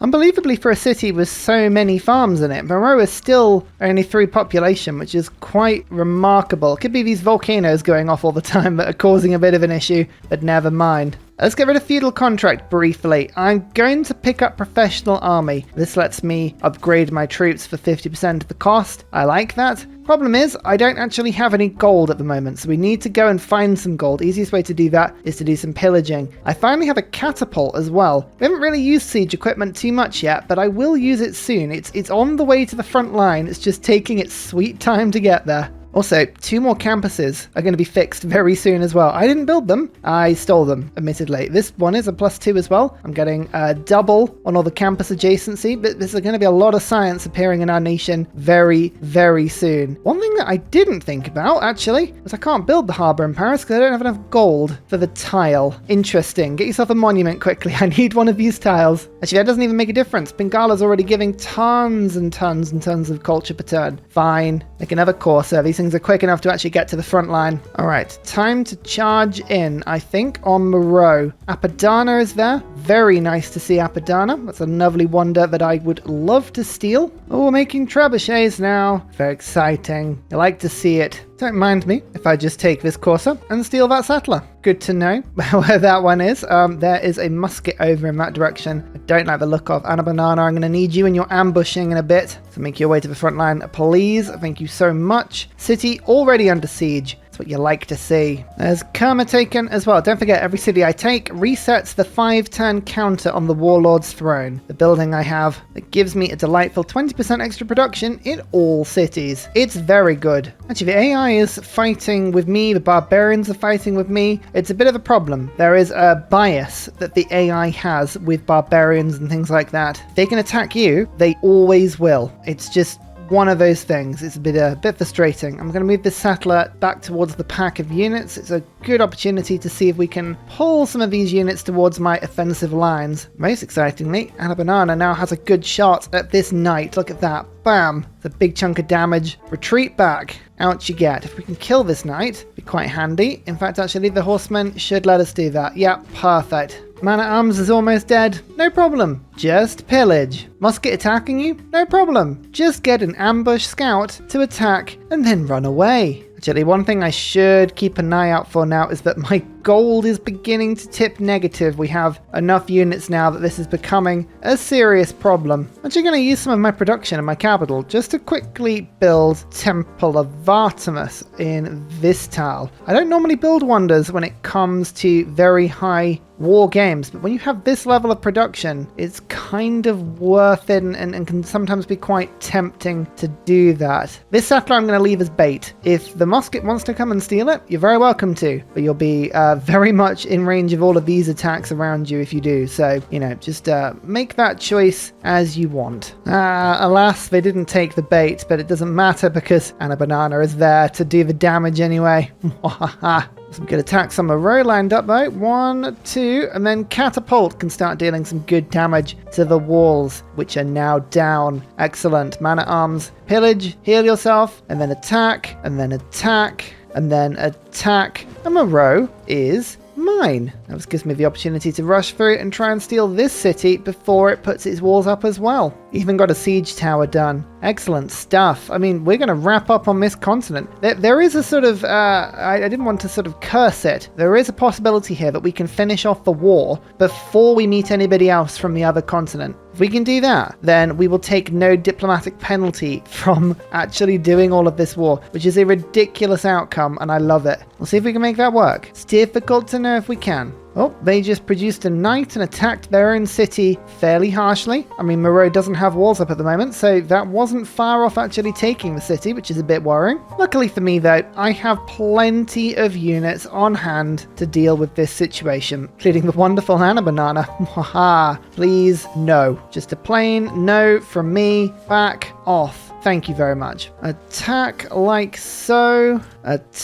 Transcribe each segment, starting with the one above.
Unbelievably for a city with so many farms in it, Moreau is still only 3 population, which is quite remarkable. It could be these volcanoes going off all the time that are causing a bit of an issue, but never mind. Let's get rid of feudal contract briefly. I'm going to pick up professional army. This lets me upgrade my troops for 50% of the cost. I like that. Problem is, I don't actually have any gold at the moment, so we need to go and find some gold. Easiest way to do that is to do some pillaging. I finally have a catapult as well. We haven't really used siege equipment too much yet, but I will use it soon. It's on the way to the front line. It's just taking its sweet time to get there. Also, 2 more campuses are going to be fixed very soon as well. I didn't build them. I stole them, admittedly. This one is a +2 as well. I'm getting double on all the campus adjacency, but there's going to be a lot of science appearing in our nation very, very soon. One thing that I didn't think about, actually, was I can't build the harbour in Paris because I don't have enough gold for the tile. Interesting. Get yourself a monument quickly. I need one of these tiles. Actually, that doesn't even make a difference. Bengala's already giving tons and tons and tons of culture per turn. Fine. Make another Corsair. These things are quick enough to actually get to the front line. All right, time to charge in, I think, on Moreau. Apadana is there. Very nice to see Apadana. That's a lovely wonder that I would love to steal. Oh, we're making trebuchets now. Very exciting. I like to see it. Don't mind me if I just take this Corsair and steal that settler. Good to know where that one is. There is a musket over in that direction. I don't like the look of. Anna Banana, I'm going to need you in your ambushing in a bit. So make your way to the front line, please. Thank you so much. City already under siege. That's what you like to see. There's Kerma taken as well. Don't forget, every city I take resets the 5-turn counter on the Warlord's throne. The building I have that gives me a delightful 20% extra production in all cities. It's very good. Actually, the AI is fighting with me. The barbarians are fighting with me. It's a bit of a problem. There is a bias that the AI has with barbarians and things like that. If they can attack you, they always will. It's just one of those things. It's a bit frustrating. I'm going to move this settler back towards the pack of units. It's a good opportunity to see if we can pull some of these units towards my offensive lines. Most excitingly, Anna Banana now has a good shot at this knight. Look at that. Bam! It's a big chunk of damage. Retreat back. Out you get. If we can kill this knight, it'd be quite handy. In fact, actually, the horseman should let us do that. Yeah, perfect. Man-at-arms is almost dead. No problem. Just pillage. Musket attacking you? No problem. Just get an ambush scout to attack and then run away. Actually, one thing I should keep an eye out for now is that my gold is beginning to tip negative. We have enough units now that this is becoming a serious problem. I'm actually going to use some of my production in my capital just to quickly build Temple of Artemis in this tile. I don't normally build wonders when it comes to very high war games, but when you have this level of production, it's kind of worth it and can sometimes be quite tempting to do that. This settler I'm going to leave as bait. If the musket wants to come and steal it, you're very welcome to, but you'll be very much in range of all of these attacks around you if you do. So, you know, just make that choice as you want. Alas, they didn't take the bait, but it doesn't matter because Anna Banana is there to do the damage anyway. Some good attacks on the row lined up though. 1, 2, and then Catapult can start dealing some good damage to the walls, which are now down. Excellent. Man-at-arms, pillage, heal yourself, and then attack, and then attack, and then attack. And the row is mine. That gives me the opportunity to rush through and try and steal this city before it puts its walls up as well. Even got a siege tower done. Excellent stuff. I mean, we're going to wrap up on this continent. There is a sort of, I didn't want to sort of curse it. There is a possibility here that we can finish off the war before we meet anybody else from the other continent. If we can do that, then we will take no diplomatic penalty from actually doing all of this war, which is a ridiculous outcome, and I love it. We'll see if we can make that work. It's difficult to know if we can. Oh, they just produced a knight and attacked their own city fairly harshly. I mean, Moreau doesn't have walls up at the moment, so that wasn't far off actually taking the city, which is a bit worrying. Luckily for me, though, I have plenty of units on hand to deal with this situation, including the wonderful Anna Banana. Haha, please, no. Just a plain no from me. Back off. Thank you very much. Attack like so.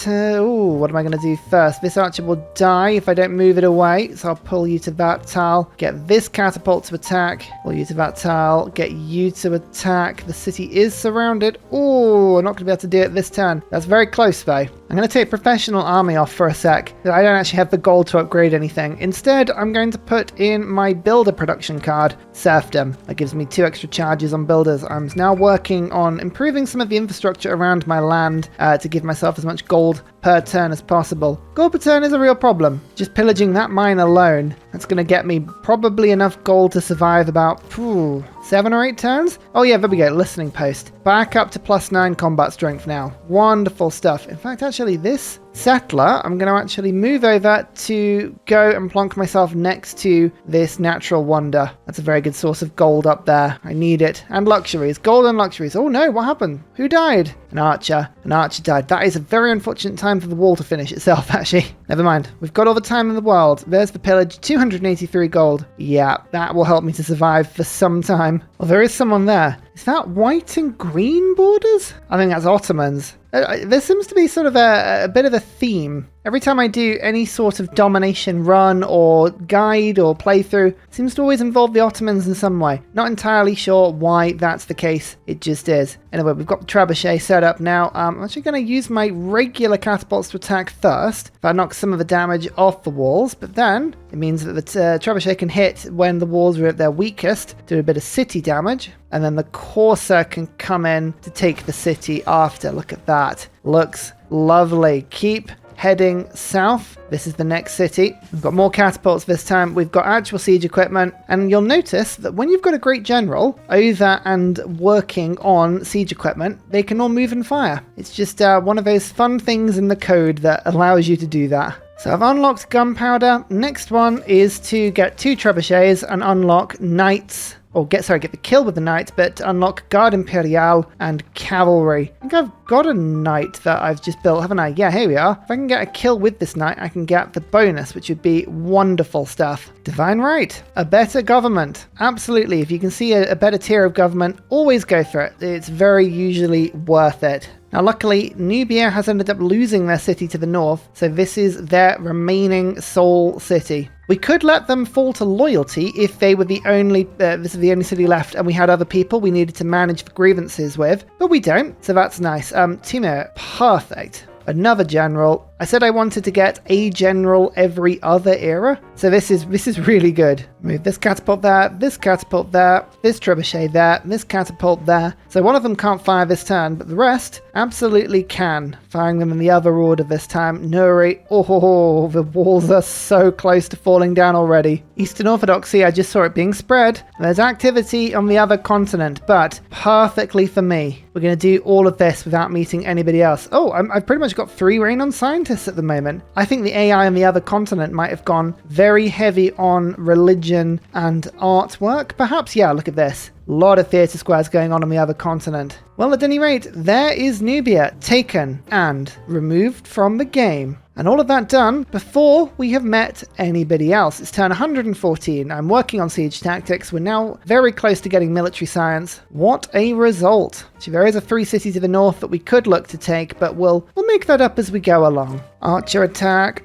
Ooh, what am I going to do first? This archer will die if I don't move it away. So I'll pull you to that tile. Get this catapult to attack. Pull you to that tile. Get you to attack. The city is surrounded. Ooh, I'm not going to be able to do it this turn. That's very close though. I'm going to take professional army off for a sec. I don't actually have the gold to upgrade anything. Instead, I'm going to put in my builder production card, Serfdom. That gives me 2 extra charges on builders. I'm now working on improving some of the infrastructure around my land to give myself as much gold per turn as possible. Gold per turn is a real problem. Just pillaging that mine alone, that's going to get me probably enough gold to survive about 7 or 8 turns. Oh yeah, there we go, listening post. Back up to +9 combat strength now. Wonderful stuff. In fact, actually this settler, I'm going to actually move over to go and plonk myself next to this natural wonder. That's a very good source of gold up there. I need it. And luxuries. Gold and luxuries. Oh no, what happened? Who died? An archer. An archer died. That is a very unfortunate time for the wall to finish itself, actually. Never mind. We've got all the time in the world. There's the pillage. 283 gold. Yeah, that will help me to survive for some time. Well, there is someone there. Is that white and green borders? I think that's Ottomans. There seems to be sort of a bit of a theme. Every time I do any sort of domination run or guide or playthrough, it seems to always involve the Ottomans in some way. Not entirely sure why that's the case, it just is. Anyway, we've got the trebuchet set up now. I'm actually going to use my regular catapults to attack first. If I knock some of the damage off the walls, but then it means that the trebuchet can hit when the walls are at their weakest, do a bit of city damage, and then the courser can come in to take the city after. Look at that. Looks lovely. Keep heading south. This is the next city. We've got more catapults this time. We've got actual siege equipment. And you'll notice that when you've got a great general over and working on siege equipment, they can all move and fire. It's just one of those fun things in the code that allows you to do that. So I've unlocked gunpowder. Next one is to get 2 trebuchets and unlock knights. Or get the kill with the knights, but unlock Guard Imperial and Cavalry. I think I've got a knight that I've just built, haven't I? Yeah, here we are. If I can get a kill with this knight, I can get the bonus, which would be wonderful stuff. Divine Right. A better government. Absolutely. If you can see a better tier of government, always go for it. It's very usually worth it. Now, luckily, Nubia has ended up losing their city to the north, so this is their remaining sole city. We could let them fall to loyalty if they were the only, this is the only city left and we had other people we needed to manage the grievances with, but we don't, so that's nice. Timur, perfect. Another general. I said I wanted to get a general every other era, so this is really good. Move this catapult there, this trebuchet there, this catapult there. So one of them can't fire this turn, but the rest absolutely can. Firing them in the other order this time. Nuri, oh, the walls are so close to falling down already. Eastern Orthodoxy, I just saw it being spread. There's activity on the other continent, but perfectly for me. We're going to do all of this without meeting anybody else. Oh, I've pretty much got 3 reign on scientists at the moment. I think the AI on the other continent might have gone very heavy on religion and artwork. Perhaps, yeah, look at this. A lot of theatre squares going on the other continent. Well, at any rate, there is Nubia taken and removed from the game. And all of that done before we have met anybody else. It's turn 114. I'm working on siege tactics. We're now very close to getting military science. What a result. So there is a 3 city to the north that we could look to take, but we'll make that up as we go along. Archer attack,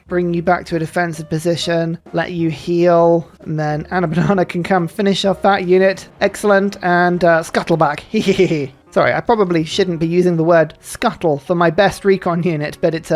bring you back to a defensive position, let you heal, and then Anna Banana can come finish off that unit. Excellent, and scuttle back. Sorry, I probably shouldn't be using the word scuttle for my best recon unit, but it's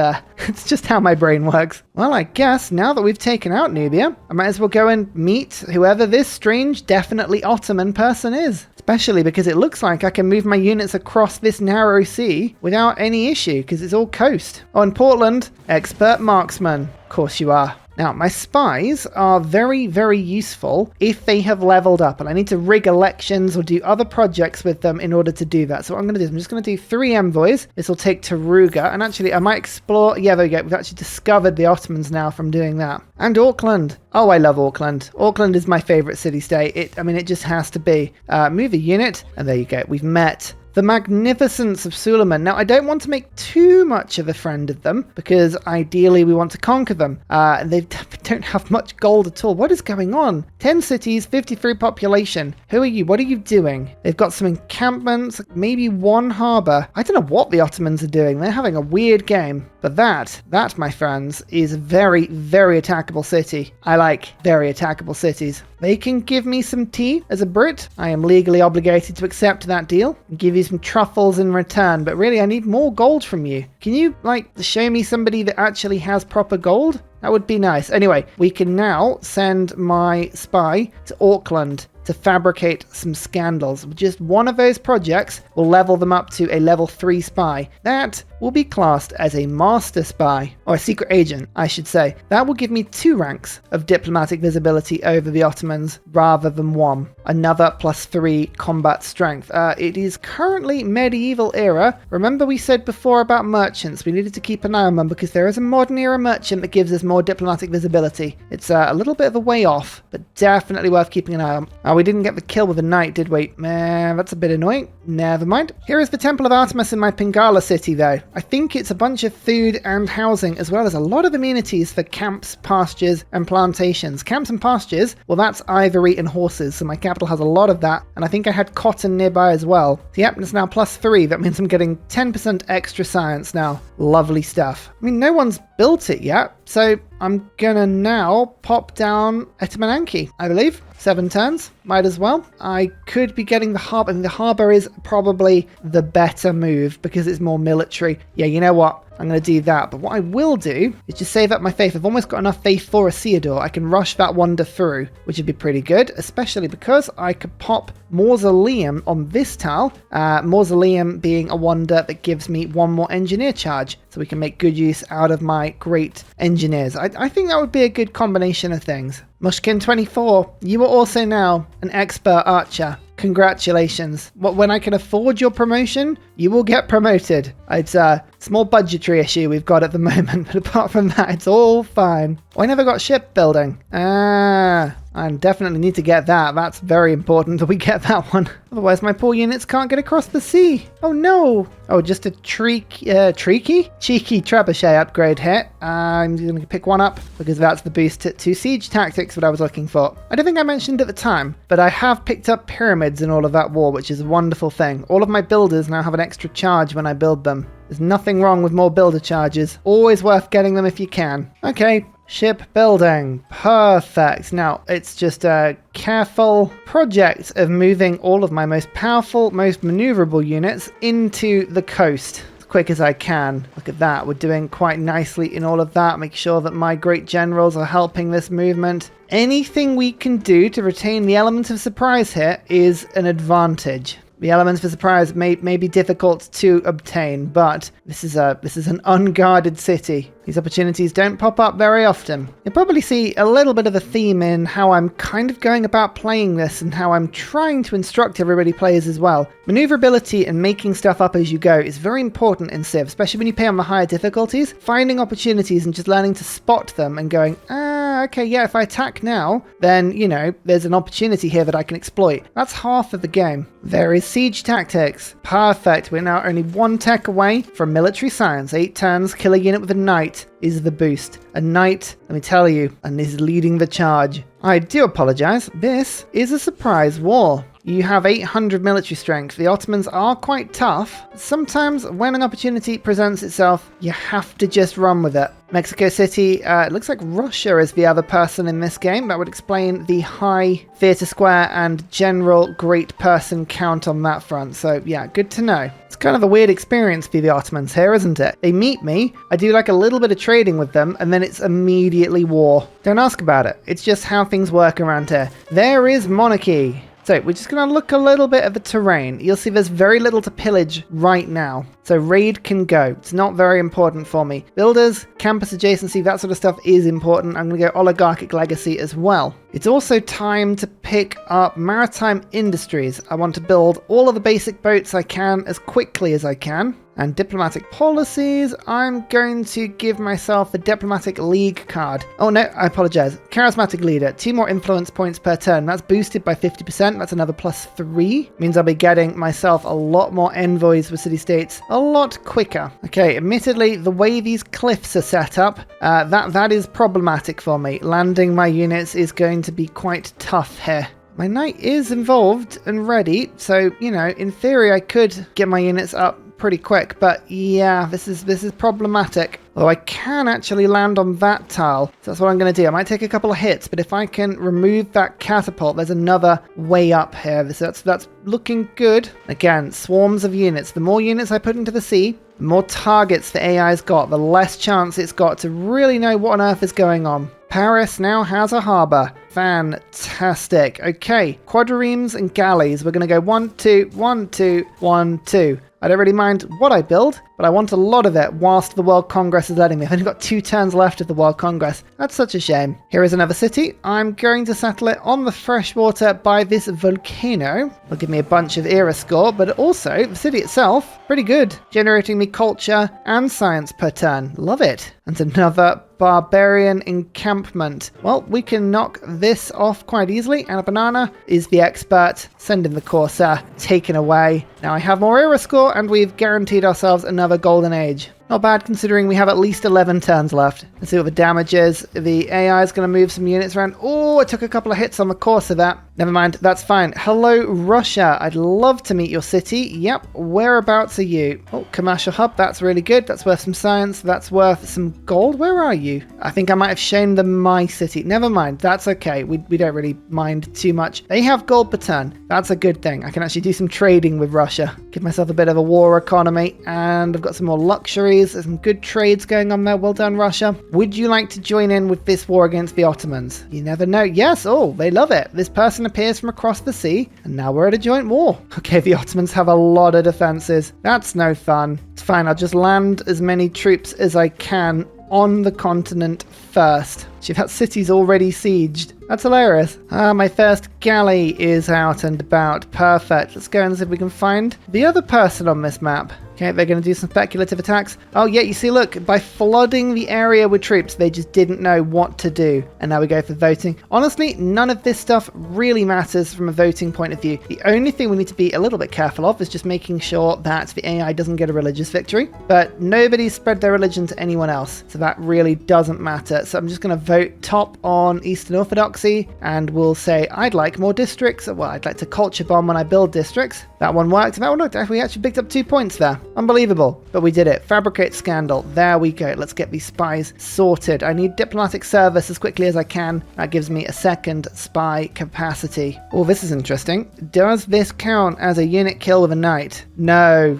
just how my brain works. Well, I guess now that we've taken out Nubia, I might as well go and meet whoever this strange, definitely Ottoman person is. Especially because it looks like I can move my units across this narrow sea without any issue, because it's all coast. Oh, and Portland, expert marksman. Of course you are. Now, my spies are very, very useful if they have leveled up, and I need to rig elections or do other projects with them in order to do that. So what I'm going to do is I'm just going to do 3 envoys. This will take Taruga, and actually I might explore... Yeah, there we go. We've actually discovered the Ottomans now from doing that. And Auckland. Oh, I love Auckland. Auckland is my favourite city-state. It just has to be. Move a unit, and there you go. We've met the magnificence of Suleiman. Now, I don't want to make too much of a friend of them, because ideally we want to conquer them. They don't have much gold at all. What is going on? 10 cities, 53 population. Who are you? What are you doing? They've got some encampments, maybe one harbour. I don't know what the Ottomans are doing. They're having a weird game. But that, my friends, is a very, very attackable city. I like very attackable cities. They can give me some tea as a Brit. I am legally obligated to accept that deal and give you some truffles in return. But really, I need more gold from you. Can you, show me somebody that actually has proper gold? That would be nice. Anyway, we can now send my spy to Auckland to fabricate some scandals. Just one of those projects will level them up to a level 3 spy. That will be classed as a master spy, or a secret agent, I should say. That will give me 2 ranks of diplomatic visibility over the Ottomans rather than 1. Another +3 combat strength. It is currently medieval era. Remember we said before about merchants, we needed to keep an eye on them because there is a modern era merchant that gives us more diplomatic visibility. It's a little bit of a way off, but definitely worth keeping an eye on. We didn't get the kill with a knight, did we? Man, that's a bit annoying. Never mind. Here is the Temple of Artemis in my Pingala city, though. I think it's a bunch of food and housing, as well as a lot of amenities for camps, pastures, and plantations. Camps and pastures, well, that's ivory and horses, so my capital has a lot of that, and I think I had cotton nearby as well. So yep, it's now +3. That means I'm getting 10% extra science now. Lovely stuff. I mean, no one's built it yet, so I'm gonna now pop down Etamananki, I believe. 7 turns, might as well. I could be getting the harbour, and the harbour is probably the better move because it's more military. Yeah, you know what? I'm going to do that. But what I will do is just save up my faith. I've almost got enough faith for a Theodore. I can rush that wonder through, which would be pretty good, especially because I could pop Mausoleum on this tile. Mausoleum being a wonder that gives me 1 more engineer charge, so we can make good use out of my great engineers. I think that would be a good combination of things. Mushkin24, you are also now an expert archer. Congratulations. When I can afford your promotion, you will get promoted. It's a small budgetary issue we've got at the moment, but apart from that, it's all fine. I never got shipbuilding. I definitely need to get that. That's very important that we get that one. Otherwise, my poor units can't get across the sea. Oh no. Oh, just a cheeky trebuchet upgrade here. I'm going to pick one up because that's the boost to siege tactics that I was looking for. I don't think I mentioned at the time, but I have picked up pyramids in all of that war, which is a wonderful thing. All of my builders now have an extra charge when I build them. There's nothing wrong with more builder charges. Always worth getting them if you can. Okay. Shipbuilding. Perfect. Now, it's just a careful project of moving all of my most powerful, most maneuverable units into the coast as quick as I can. Look at that. We're doing quite nicely in all of that. Make sure that my great generals are helping this movement. Anything we can do to retain the element of surprise here is an advantage. The elements for surprise may be difficult to obtain, but this is an unguarded city. These opportunities don't pop up very often. You'll probably see a little bit of a theme in how I'm kind of going about playing this and how I'm trying to instruct everybody players as well. Maneuverability and making stuff up as you go is very important in Civ, especially when you play on the higher difficulties. Finding opportunities and just learning to spot them and going, okay, yeah, if I attack now, then, there's an opportunity here that I can exploit. That's half of the game. There is siege tactics. Perfect. We're now only 1 tech away from military science. 8 turns, kill a unit with a knight is the boost. A knight, let me tell you, and is leading the charge. I do apologize. This is a surprise war. You have 800 military strength. The Ottomans are quite tough. Sometimes when an opportunity presents itself, you have to just run with it. Mexico City, it looks like Russia is the other person in this game. That would explain the high theatre square and general great person count on that front. So yeah, good to know. It's kind of a weird experience for the Ottomans here, isn't it? They meet me, I do like a little bit of trading with them, and then it's immediately war. Don't ask about it. It's just how things work around here. There is monarchy. So we're just going to look a little bit at the terrain. You'll see there's very little to pillage right now. So raid can go. It's not very important for me. Builders, campus adjacency, that sort of stuff is important. I'm going to go oligarchic legacy as well. It's also time to pick up maritime industries. I want to build all of the basic boats I can as quickly as I can. And diplomatic policies, I'm going to give myself the diplomatic league card. Oh no, I apologize. Charismatic leader, 2 more influence points per turn. That's boosted by 50%. That's another +3. Means I'll be getting myself a lot more envoys with city-states a lot quicker. Okay, admittedly, the way these cliffs are set up, that is problematic for me. Landing my units is going to be quite tough here. My knight is involved and ready, so, you know, in theory I could get my units up pretty quick, but yeah, this is problematic. Although I can actually land on that tile, so that's what I'm going to do. I might take a couple of hits, but if I can remove that catapult, there's another way up here. So that's looking good. Again, swarms of units. The more units I put into the sea, the more targets the AI's got, the less chance it's got to really know what on earth is going on. Paris now has a harbour. Fantastic. Okay, quadriremes and galleys. We're going to go 1, 2, 1, 2, 1, 2. I don't really mind what I build, but I want a lot of it whilst the World Congress is letting me. I've only got 2 turns left of the World Congress. That's such a shame. Here is another city. I'm going to settle it on the freshwater by this volcano. It'll give me a bunch of era score, but also the city itself, pretty good. Generating me culture and science per turn. Love it. And another barbarian encampment. Well, we can knock this off quite easily, and a banana is the expert. Sending the Corsair, taken away. Now I have more era score, and we've guaranteed ourselves another golden age. Not bad considering we have at least 11 turns left. Let's see what the damage is. The AI is going to move some units around. Oh, it took a couple of hits on the course of that. Never mind, that's fine. Hello, Russia. I'd love to meet your city. Yep, whereabouts are you? Oh, commercial hub, that's really good. That's worth some science. That's worth some gold. Where are you? I think I might have shown them my city. Never mind, that's okay. We don't really mind too much. They have gold per turn. That's a good thing. I can actually do some trading with Russia. Give myself a bit of a war economy, and I've got some more luxuries. There's some good trades going on there. Well done, Russia. Would you like to join in with this war against the Ottomans? You never know. Yes, oh, they love it. This person appears from across the sea, and now we're at a joint war. Okay, the Ottomans have a lot of defenses. That's no fun. It's fine, I'll just land as many troops as I can on the continent first. See, that city's already sieged. That's hilarious. My first galley is out and about. Perfect. Let's go and see if we can find the other person on this map. Okay, they're going to do some speculative attacks. Oh, yeah, you see, look, by flooding the area with troops, they just didn't know what to do. And now we go for voting. Honestly, none of this stuff really matters from a voting point of view. The only thing we need to be a little bit careful of is just making sure that the AI doesn't get a religious victory. But nobody's spread their religion to anyone else, so that really doesn't matter. So I'm just going to vote top on Eastern Orthodoxy, and we'll say I'd like more districts. Well, I'd like to culture bomb when I build districts. That one worked. That one worked. We actually picked up 2 points there. Unbelievable, but we did it. Fabricate scandal. There we go. Let's get these spies sorted. I need diplomatic service as quickly as I can. That gives me a second spy capacity. Oh, this is interesting. Does this count as a unit kill with a knight? No,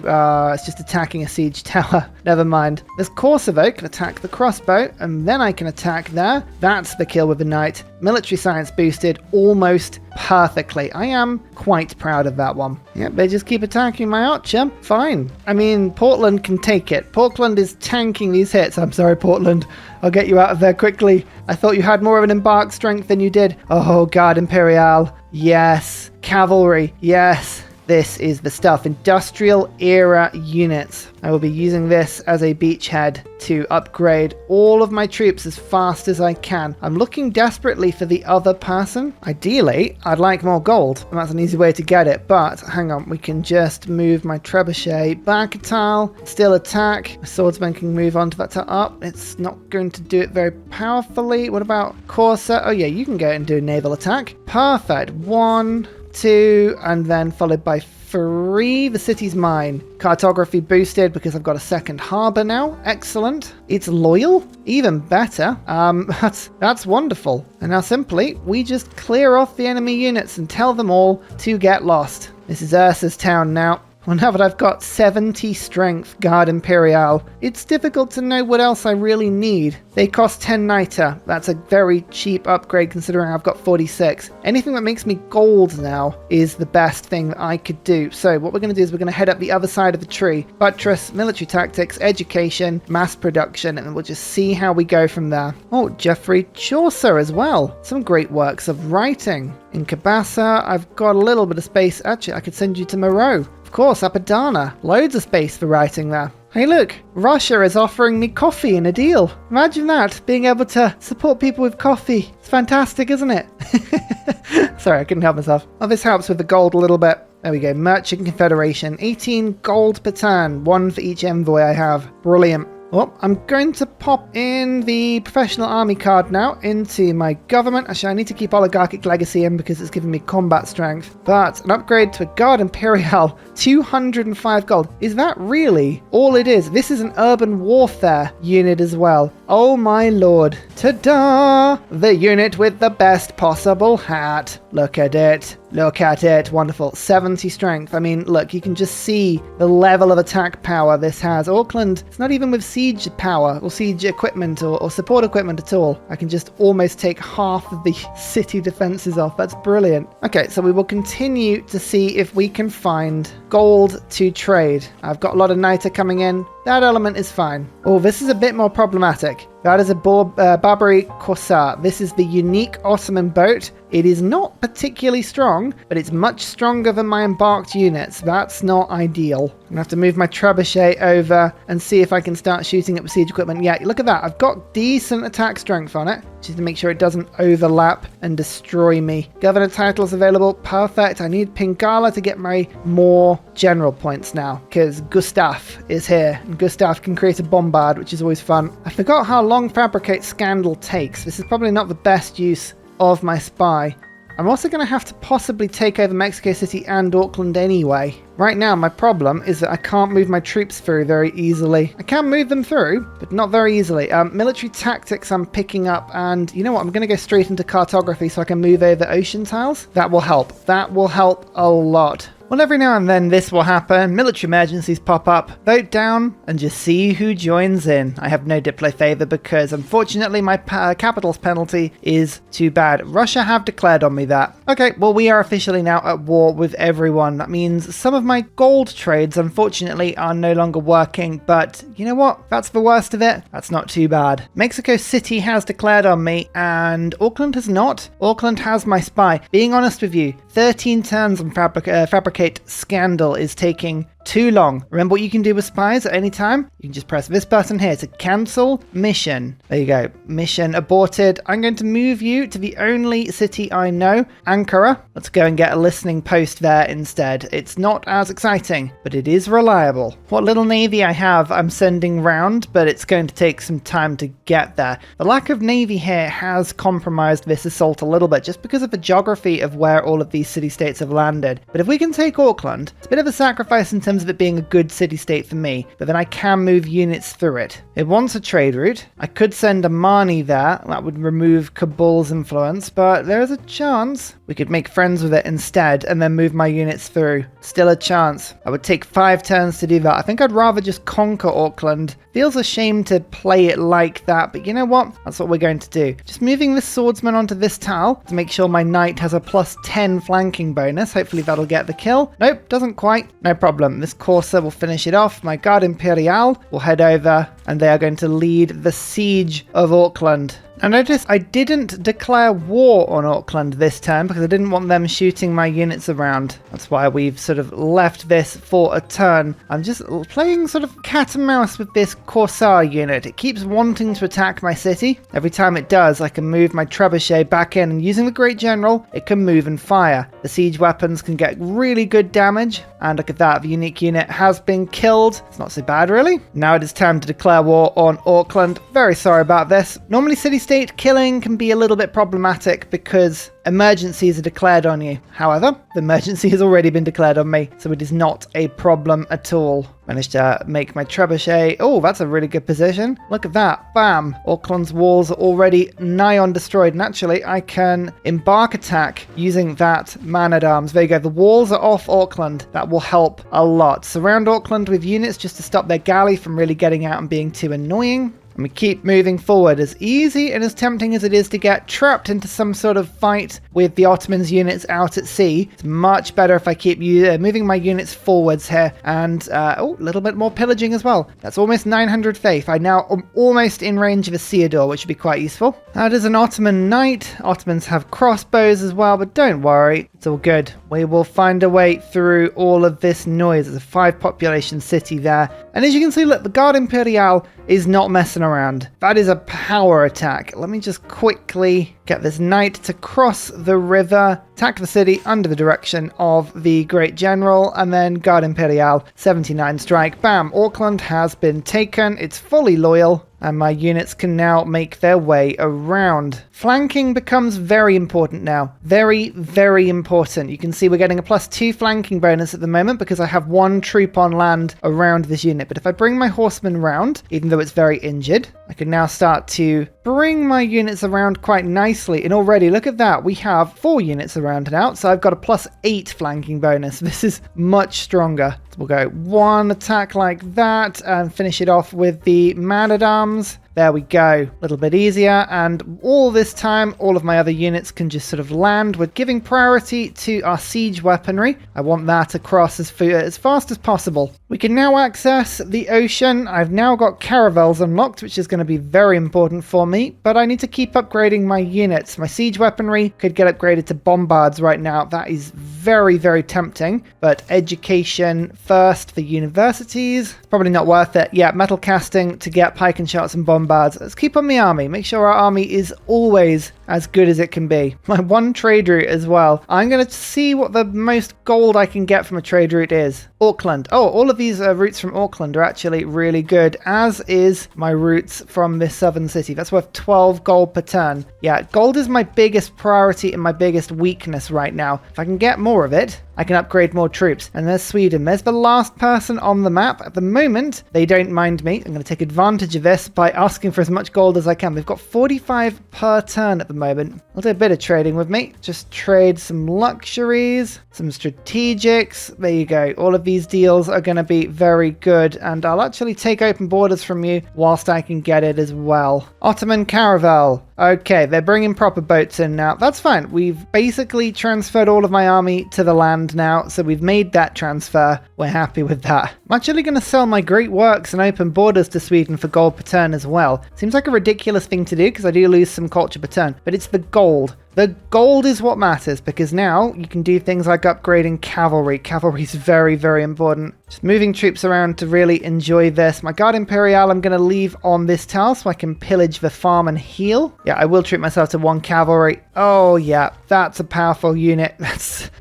it's just attacking a siege tower. Never mind. This Kosovo can attack the crossbow, and then I can attack there. That's the kill with a knight. Military science boosted almost perfectly. I am quite proud of that one. Yep, they just keep attacking my archer. Fine. I mean, Portland can take it. Portland is tanking these hits. I'm sorry, Portland. I'll get you out of there quickly. I thought you had more of an embarked strength than you did. Oh, God, Imperial. Yes. Cavalry. Yes. This is the stuff. Industrial era units. I will be using this as a beachhead to upgrade all of my troops as fast as I can. I'm looking desperately for the other person. Ideally, I'd like more gold, and that's an easy way to get it. But hang on, we can just move my trebuchet back a tile, still attack. My swordsman can move on to that tile up. It's not going to do it very powerfully. What about Corsair? Oh yeah, you can go and do a naval attack. Perfect. 1, 2, and then followed by 3. The city's mine. Cartography boosted because I've got a second harbour now. Excellent. It's loyal. Even better. That's wonderful. And now simply, we just clear off the enemy units and tell them all to get lost. This is Ursa's town now. Well, now that I've got 70 strength Guard Imperial, it's difficult to know what else I really need. They cost 10 niter. That's a very cheap upgrade considering I've got 46. Anything that makes me gold now is the best thing that I could do. So what we're going to do is we're going to head up the other side of the tree. Buttress, military tactics, education, mass production, and we'll just see how we go from there. Oh, Geoffrey Chaucer as well. Some great works of writing. In Cabasa, I've got a little bit of space. Actually, I could send you to Moreau. Of course, Apadana. Loads of space for writing there. Hey look, Russia is offering me coffee in a deal. Imagine that, being able to support people with coffee. It's fantastic, isn't it? Sorry, I couldn't help myself. Oh, this helps with the gold a little bit. There we go, Merchant Confederation. 18 gold per turn, 1 for each envoy I have. Brilliant. Well, I'm going to pop in the professional army card now into my government. Actually, I need to keep oligarchic legacy in because it's giving me combat strength. But an upgrade to a guard imperial, 205 gold. Is that really all it is? This is an urban warfare unit as well. Oh my lord. Ta-da! The unit with the best possible hat. Look at it. Look at it. Wonderful. 70 strength. I mean, look, you can just see the level of attack power this has. Auckland, it's not even with siege power or siege equipment or support equipment at all. I can just almost take half of the city defenses off. That's brilliant. Okay, so we will continue to see if we can find gold to trade. I've got a lot of niter coming in. That element is fine. Oh, this is a bit more problematic. That is a Barbary Corsair. This is the unique Ottoman boat. It is not particularly strong, but it's much stronger than my embarked units. That's not ideal. I'm going to have to move my trebuchet over and see if I can start shooting at siege equipment. Yeah, look at that. I've got decent attack strength on it, just to make sure it doesn't overlap and destroy me. Governor titles available. Perfect. I need Pingala to get my more general points now, because Gustav is here, and Gustav can create a bombard, which is always fun. I forgot how long Fabricate Scandal takes. This is probably not the best use of my spy. I'm also going to have to possibly take over Mexico City and Auckland anyway. Right now, my problem is that I can't move my troops through very easily. I can move them through, but not very easily. Military tactics I'm picking up, and you know what? I'm going to go straight into cartography so I can move over ocean tiles. That will help. That will help a lot. Well, every now and then this will happen. Military emergencies pop up. Vote down and just see who joins in. I have no diplo favor because unfortunately my capitals penalty is too bad. Russia have declared on me that. Okay, well we are officially now at war with everyone. That means some of my gold trades unfortunately are no longer working, but you know what? That's the worst of it. That's not too bad. Mexico City has declared on me and Auckland has not. Auckland has my spy. Being honest with you, 13 turns on Fabricate Scandal is taking too long. Remember what you can do with spies at any time? You can just press this button here to cancel mission. There you go. Mission aborted. I'm going to move you to the only city I know, Ankara. Let's go and get a listening post there instead. It's not as exciting, but it is reliable. What little navy I have, I'm sending round, but it's going to take some time to get there. The lack of navy here has compromised this assault a little bit, just because of the geography of where all of these city-states have landed. But if we can take Auckland, it's a bit of a sacrifice in terms of it being a good city-state for me, but then I can move units through it. It wants a trade route. I could send Amani there. That would remove Kabul's influence, but there is a chance we could make friends with it instead and then move my units through. Still a chance. I would take 5 turns to do that. I think I'd rather just conquer Auckland. Feels a shame to play it like that, but you know what? That's what we're going to do. Just moving this swordsman onto this tile to make sure my knight has a +10 flanking bonus. Hopefully that'll get the kill. Nope, doesn't quite. No problem. This Corsair will finish it off. My Guard Imperial will head over and they are going to lead the siege of Auckland. Now notice I didn't declare war on Auckland this turn because I didn't want them shooting my units around. That's why we've sort of left this for a turn. I'm just playing sort of cat and mouse with this Corsair unit. It keeps wanting to attack my city. Every time it does, I can move my trebuchet back in, and using the Great General, it can move and fire. The siege weapons can get really good damage, and look at that, the unique unit has been killed. It's not so bad really. Now it is time to declare war on Auckland. Very sorry about this. Normally city-state killing can be a little bit problematic because emergencies are declared on you. However, the emergency has already been declared on me, so it is not a problem at all. Managed to make my trebuchet. Oh, that's a really good position. Look at that. Bam. Auckland's walls are already nigh on destroyed. And actually, I can embark attack using that man-at-arms. There you go. The walls are off Auckland. That will help a lot. Surround Auckland with units just to stop their galley from really getting out and being too annoying. And we keep moving forward. As easy and as tempting as it is to get trapped into some sort of fight with the Ottomans' units out at sea, it's much better if I keep moving my units forwards here. And, a little bit more pillaging as well. That's almost 900 faith. I now am almost in range of a Theodore, which would be quite useful. That is an Ottoman knight. Ottomans have crossbows as well, but don't worry. It's all good. We will find a way through all of this noise. There's a 5 population city there. And as you can see, look, the Guard Imperial is not messing around. That is a power attack. Let me just quickly get this knight to cross the river, attack the city under the direction of the Great General, and then Guard Imperial, 79 strike. Bam, Auckland has been taken. It's fully loyal. And my units can now make their way around. Flanking becomes very important now. Very, very important. You can see we're getting a +2 flanking bonus at the moment because I have 1 troop on land around this unit. But if I bring my horsemen round, even though it's very injured, I can now start to bring my units around quite nicely. And already, look at that, we have 4 units around now. So I've got a +8 flanking bonus. This is much stronger. So we'll go 1 attack like that and finish it off with the man-at-arms. There we go, a little bit easier, and all this time all of my other units can just sort of land. We're giving priority to our siege weaponry. I want that across as fast as possible. We can now access the ocean. I've now got caravels unlocked, which is going to be very important for me, but I need to keep upgrading my units. My siege weaponry could get upgraded to bombards right now. That is very, very tempting, but education first for universities. It's probably not worth it. Yeah, metal casting to get pike and shots and bombards. Let's keep on the army. Make sure our army is always as good as it can be. My 1 trade route as well. I'm going to see what the most gold I can get from a trade route is. Auckland. Oh, all of these routes from Auckland are actually really good, as is my routes from this southern city. That's worth 12 gold per turn. Yeah, gold is my biggest priority and my biggest weakness right now. If I can get more of it, I can upgrade more troops. And there's Sweden. There's the last person on the map. At the moment, they don't mind me. I'm going to take advantage of this by asking for as much gold as I can. They've got 45 per turn at the moment. I'll do a bit of trading with me. Just trade some luxuries, some strategics. There you go. All of these deals are going to be very good. And I'll actually take open borders from you whilst I can get it as well. Ottoman caravel. Okay, they're bringing proper boats in now. That's fine. We've basically transferred all of my army to the land now, so we've made that transfer. We're happy with that. I'm actually going to sell my great works and open borders to Sweden for gold per turn as well. Seems like a ridiculous thing to do because I do lose some culture per turn, but it's the gold. The gold is what matters, because now you can do things like upgrading cavalry. Cavalry is very, very important. Just moving troops around to really enjoy this. My Guard Imperial I'm going to leave on this tile so I can pillage the farm and heal. Yeah, I will treat myself to 1 cavalry. Oh yeah, that's a powerful unit.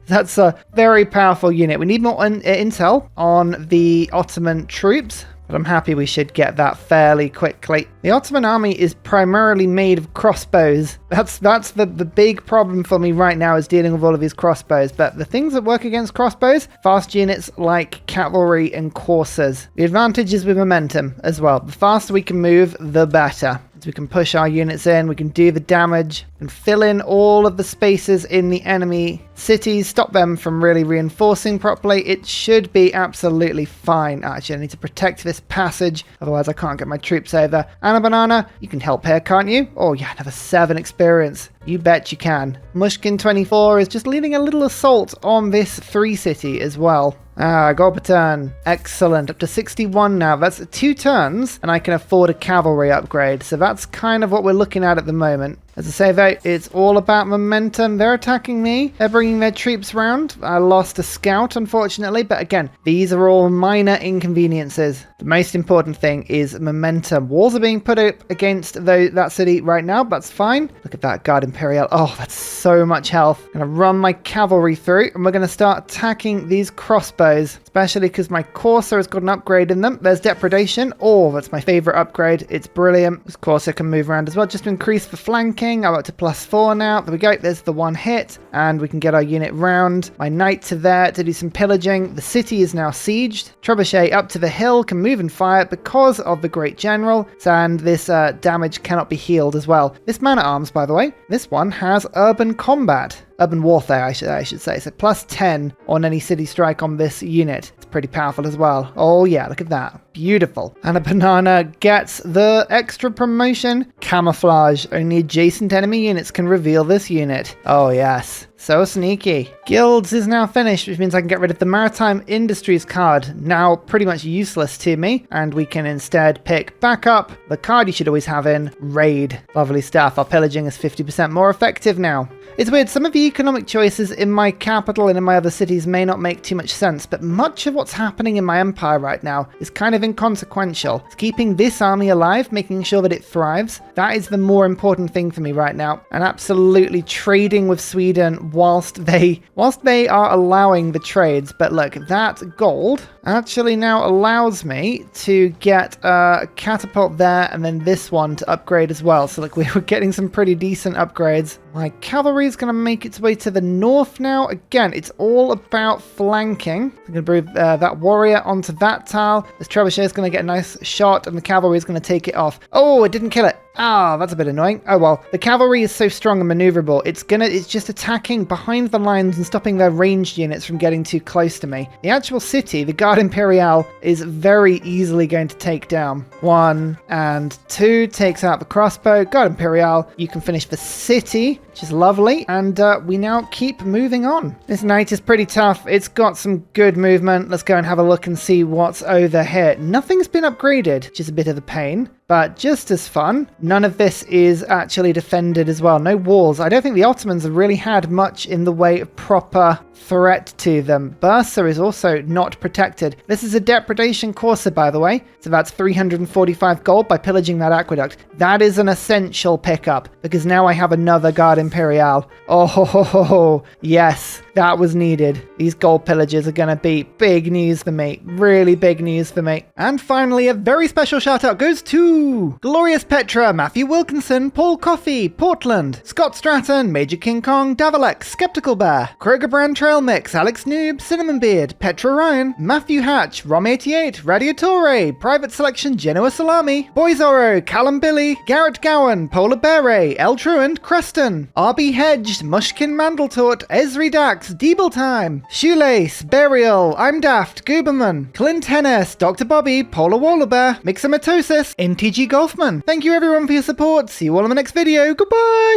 That's a very powerful unit. We need more intel on the Ottoman troops, but I'm happy we should get that fairly quickly. The Ottoman army is primarily made of crossbows. That's the big problem for me right now, is dealing with all of these crossbows. But the things that work against crossbows, fast units like cavalry and coursers. The advantage is with momentum as well. The faster we can move, the better. So we can push our units in, we can do the damage, and fill in all of the spaces in the enemy cities, stop them from really reinforcing properly. It should be absolutely fine. Actually, I need to protect this passage, otherwise I can't get my troops over. Anna Banana, you can help here, can't you? Oh yeah, another 7 experience. You bet you can. Mushkin 24 is just leading a little assault on this 3 city as well. Gold per turn. Excellent. Up to 61 now. That's 2 turns, and I can afford a cavalry upgrade. So that's kind of what we're looking at the moment. As I say though, it's all about momentum. They're attacking me. They're bringing their troops round. I lost a scout, unfortunately. But again, these are all minor inconveniences. The most important thing is momentum. Walls are being put up against that city right now. That's fine. Look at that Guard Imperial. Oh, that's so much health. I'm going to run my cavalry through, and we're going to start attacking these crossbows, especially because my Courser has got an upgrade in them. There's Depredation. Oh, that's my favorite upgrade. It's brilliant. This Courser can move around as well, just to increase the flanking. I'm up to +4 now. There we go. There's the 1 hit, and we can get our unit round. My knights are there to do some pillaging. The city is now sieged. Trebuchet up to the hill can move and fire because of the Great General, and this damage cannot be healed as well. This man-at-arms, by the way, this one has urban combat. Urban warfare, I should say. So +10 on any city strike on this unit. It's pretty powerful as well. Oh yeah, look at that. Beautiful. And a banana gets the extra promotion. Camouflage. Only adjacent enemy units can reveal this unit. Oh yes. So sneaky. Guilds is now finished, which means I can get rid of the Maritime Industries card. Now pretty much useless to me. And we can instead pick back up the card you should always have in Raid. Lovely stuff. Our pillaging is 50% more effective now. It's weird, some of the economic choices in my capital and in my other cities may not make too much sense, but much of what's happening in my empire right now is kind of inconsequential. It's keeping this army alive, making sure that it thrives. That is the more important thing for me right now. And absolutely trading with Sweden whilst they are allowing the trades. But look, that gold actually now allows me to get a catapult there and then this one to upgrade as well. So look, we were getting some pretty decent upgrades. My cavalry is going to make its way to the north now. Again, it's all about flanking. I'm going to move that warrior onto that tile. This trebuchet is going to get a nice shot and the cavalry is going to take it off. Oh, it didn't kill it. Ah, that's a bit annoying. Oh well, the cavalry is so strong and maneuverable. It's just attacking behind the lines and stopping their ranged units from getting too close to me. The actual city, the Guard Imperial, is very easily going to take down. 1 and 2 takes out the crossbow. Guard Imperial, you can finish the city, which is lovely. And we now keep moving on. This knight is pretty tough. It's got some good movement. Let's go and have a look and see what's over here. Nothing's been upgraded, which is a bit of a pain, but just as fun. None of this is actually defended as well. No walls. I don't think the Ottomans have really had much in the way of proper threat to them. Ursa is also not protected. This is a depredation courser, by the way. It's about 345 gold by pillaging that aqueduct. That is an essential pickup because now I have another Guard Imperial. Oh, yes, that was needed. These gold pillages are going to be big news for me. Really big news for me. And finally, a very special shout out goes to Glorious Petra, Matthew Wilkinson, Paul Coffey, Portland, Scott Stratton, Major King Kong, Davalex, Skeptical Bear, Krogerbrand Trail Mix, Alex Noob, Cinnamon Beard, Petra Ryan, Matthew Hatch, Rom88, Radiatore, Private Selection, Genoa Salami, Boyzoro, Callum Billy, Garrett Gowan, Polar Beret, El Truant, Creston, RB Hedged, Mushkin Mandletort, Esri Dax, Deeble Time, Shoelace, Burial, I'm Daft, Gooberman, Clint Hennes, Dr. Bobby, Polar Wallabear, Mixomatosis, NTG Golfman. Thank you everyone for your support. See you all in the next video. Goodbye!